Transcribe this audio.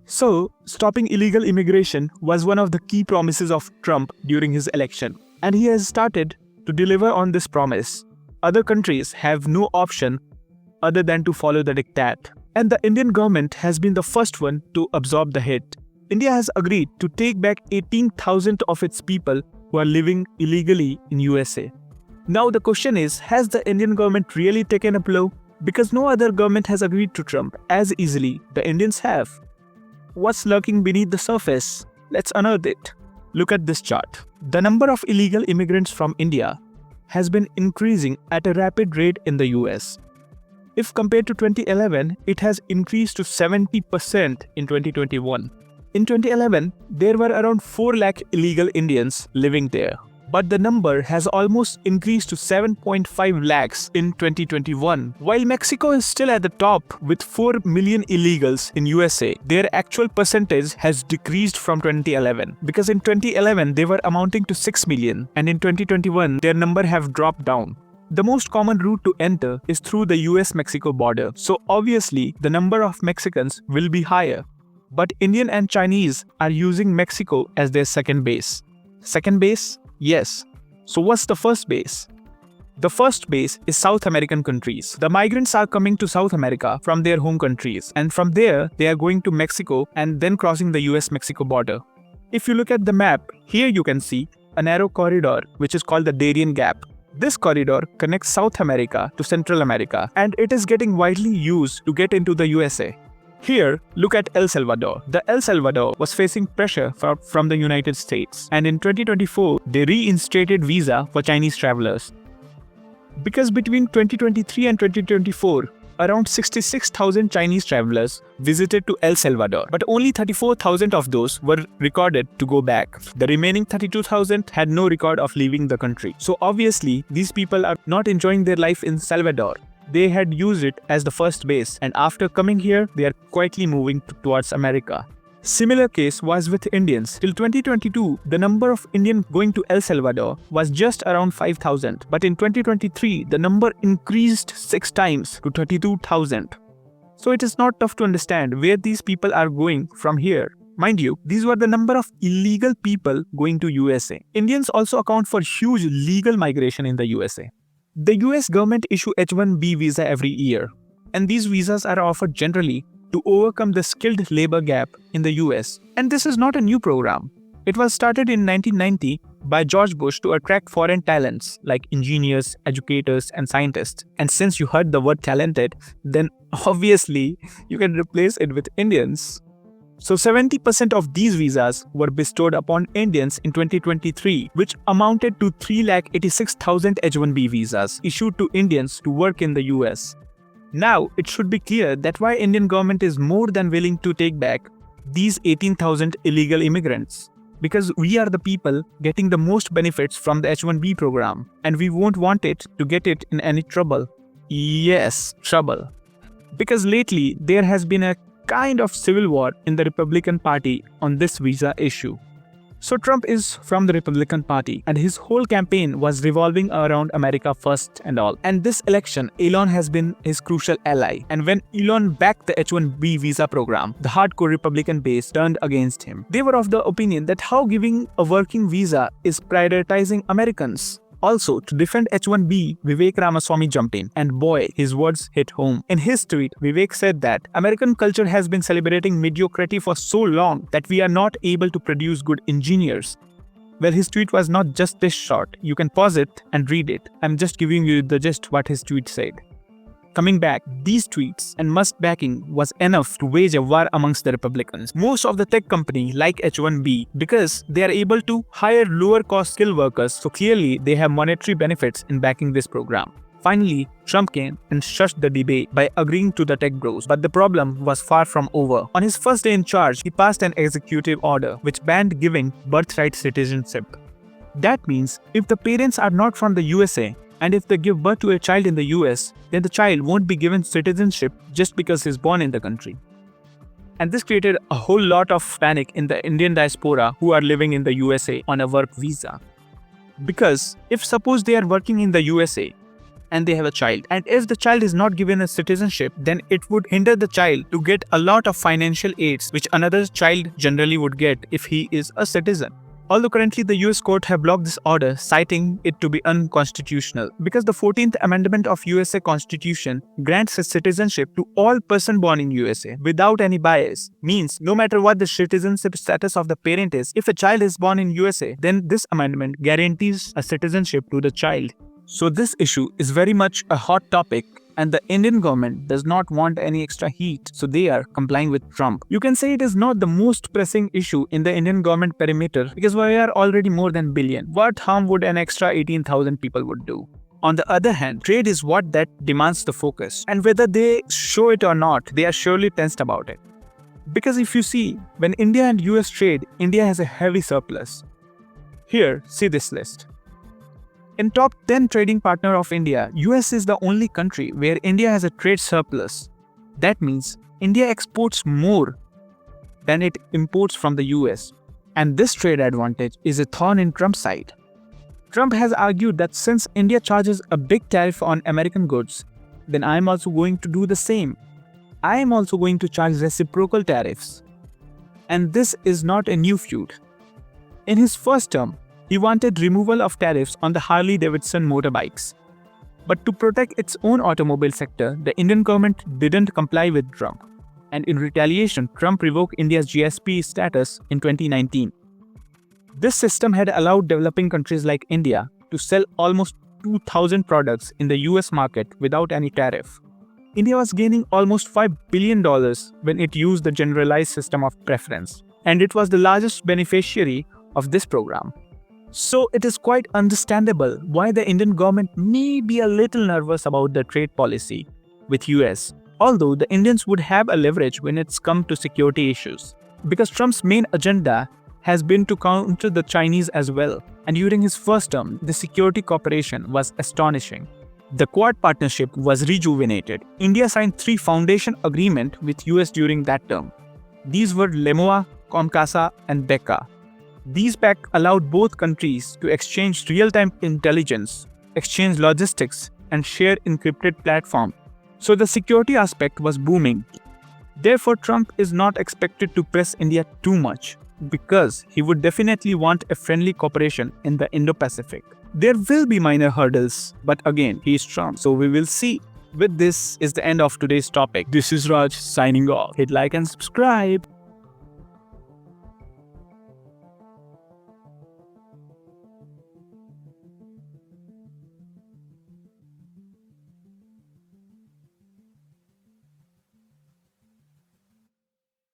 So, stopping illegal immigration was one of the key promises of Trump during his election, and he has started to deliver on this promise. Other countries have no option other than to follow the diktat, and the Indian government has been the first one to absorb the hit. India has agreed to take back 18,000 of its people who are living illegally in USA. Now the question is, has the Indian government really taken a blow? Because no other government has agreed to Trump as easily the Indians have. What's lurking beneath the surface? Let's unearth it. Look at this chart. The number of illegal immigrants from India has been increasing at a rapid rate in the US. If compared to 2011, it has increased to 70% in 2021. In 2011, there were around 4 lakh illegal Indians living there. But the number has almost increased to 7.5 lakhs in 2021. While Mexico is still at the top with 4 million illegals in USA, their actual percentage has decreased from 2011. Because in 2011, they were amounting to 6 million, and in 2021, their number have dropped down. The most common route to enter is through the US-Mexico border. So obviously, the number of Mexicans will be higher. But Indian and Chinese are using Mexico as their second base. Second base? Yes. So what's the first base? The first base is South American countries. The migrants are coming to South America from their home countries, and from there they are going to Mexico and then crossing the US-Mexico border. If you look at the map, here you can see a narrow corridor which is called the Darien Gap. This corridor connects South America to Central America, and it is getting widely used to get into the USA. Here, look at El Salvador. The El Salvador was facing pressure from the United States, and in 2024, they reinstated visa for Chinese travelers. Because between 2023 and 2024, around 66,000 Chinese travelers visited to El Salvador, but only 34,000 of those were recorded to go back. The remaining 32,000 had no record of leaving the country. So obviously, these people are not enjoying their life in Salvador. They had used it as the first base, and after coming here, they are quietly moving towards America. Similar case was with Indians. Till 2022, the number of Indians going to El Salvador was just around 5,000. But in 2023, the number increased 6 times to 32,000. So it is not tough to understand where these people are going from here. Mind you, these were the number of illegal people going to USA. Indians also account for huge legal migration in the USA. The US government issue H-1B visa every year, and these visas are offered generally to overcome the skilled labor gap in the US. And this is not a new program. It was started in 1990 by George Bush to attract foreign talents like engineers, educators, and scientists. And since you heard the word talented, then obviously you can replace it with Indians. So 70% of these visas were bestowed upon Indians in 2023, which amounted to 386,000 H-1B visas issued to Indians to work in the US. Now, it should be clear that why Indian government is more than willing to take back these 18,000 illegal immigrants. Because we are the people getting the most benefits from the H-1B program, and we won't want it to get it in any trouble. Yes, trouble. Because lately, there has been a kind of civil war in the Republican Party on this visa issue. So Trump is from the Republican Party, and his whole campaign was revolving around America first and all. And this election, Elon has been his crucial ally. And when Elon backed the H-1B visa program, the hardcore Republican base turned against him. They were of the opinion that how giving a working visa is prioritizing Americans. Also, to defend H-1B, Vivek Ramaswamy jumped in, and boy, his words hit home. In his tweet, Vivek said that American culture has been celebrating mediocrity for so long that we are not able to produce good engineers. Well, his tweet was not just this short. You can pause it and read it. I'm just giving you the gist what his tweet said. Coming back, these tweets and Musk backing was enough to wage a war amongst the Republicans. Most of the tech companies like H-1B because they are able to hire lower cost skilled workers, so clearly they have monetary benefits in backing this program. Finally, Trump came and shushed the debate by agreeing to the tech bros, but the problem was far from over. On his first day in charge, he passed an executive order which banned giving birthright citizenship. That means if the parents are not from the USA, and if they give birth to a child in the US, then the child won't be given citizenship just because he's born in the country. And this created a whole lot of panic in the Indian diaspora who are living in the USA on a work visa. Because if suppose they are working in the USA, and they have a child. And if the child is not given a citizenship, then it would hinder the child to get a lot of financial aids which another child generally would get if he is a citizen. Although currently the US court have blocked this order, citing it to be unconstitutional, because the 14th Amendment of USA Constitution grants citizenship to all person born in USA without any bias. Means no matter what the citizenship status of the parent is, if a child is born in USA, then this amendment guarantees a citizenship to the child. So this issue is very much a hot topic, and the Indian government does not want any extra heat, so they are complying with Trump. You can say it is not the most pressing issue in the Indian government perimeter because we are already more than billion. What harm would an extra 18,000 people would do? On the other hand, trade is what that demands the focus, and whether they show it or not, they are surely tensed about it. Because if you see, when India and US trade, India has a heavy surplus. Here, see this list. In top 10 trading partner of India, US is the only country where India has a trade surplus. That means India exports more than it imports from the US. And this trade advantage is a thorn in Trump's side. Trump has argued that since India charges a big tariff on American goods, then I am also going to do the same. I am also going to charge reciprocal tariffs. And this is not a new feud. In his first term, he wanted removal of tariffs on the Harley-Davidson motorbikes. But to protect its own automobile sector, the Indian government didn't comply with Trump. And in retaliation, Trump revoked India's GSP status in 2019. This system had allowed developing countries like India to sell almost 2,000 products in the US market without any tariff. India was gaining almost $5 billion when it used the generalized system of preference. And it was the largest beneficiary of this program. So it is quite understandable why the Indian government may be a little nervous about the trade policy with US, although the Indians would have a leverage when it's come to security issues. Because Trump's main agenda has been to counter the Chinese as well, and during his first term, the security cooperation was astonishing. The Quad partnership was rejuvenated. India signed 3 foundation agreements with US during that term. These were LEMOA, COMCASA, and BECA. These pacts allowed both countries to exchange real-time intelligence, exchange logistics, and share encrypted platforms. So the security aspect was booming. Therefore, Trump is not expected to press India too much because he would definitely want a friendly cooperation in the Indo-Pacific. There will be minor hurdles, but again, he is Trump, so we will see. With this is the end of today's topic. This is Raj signing off. Hit like and subscribe.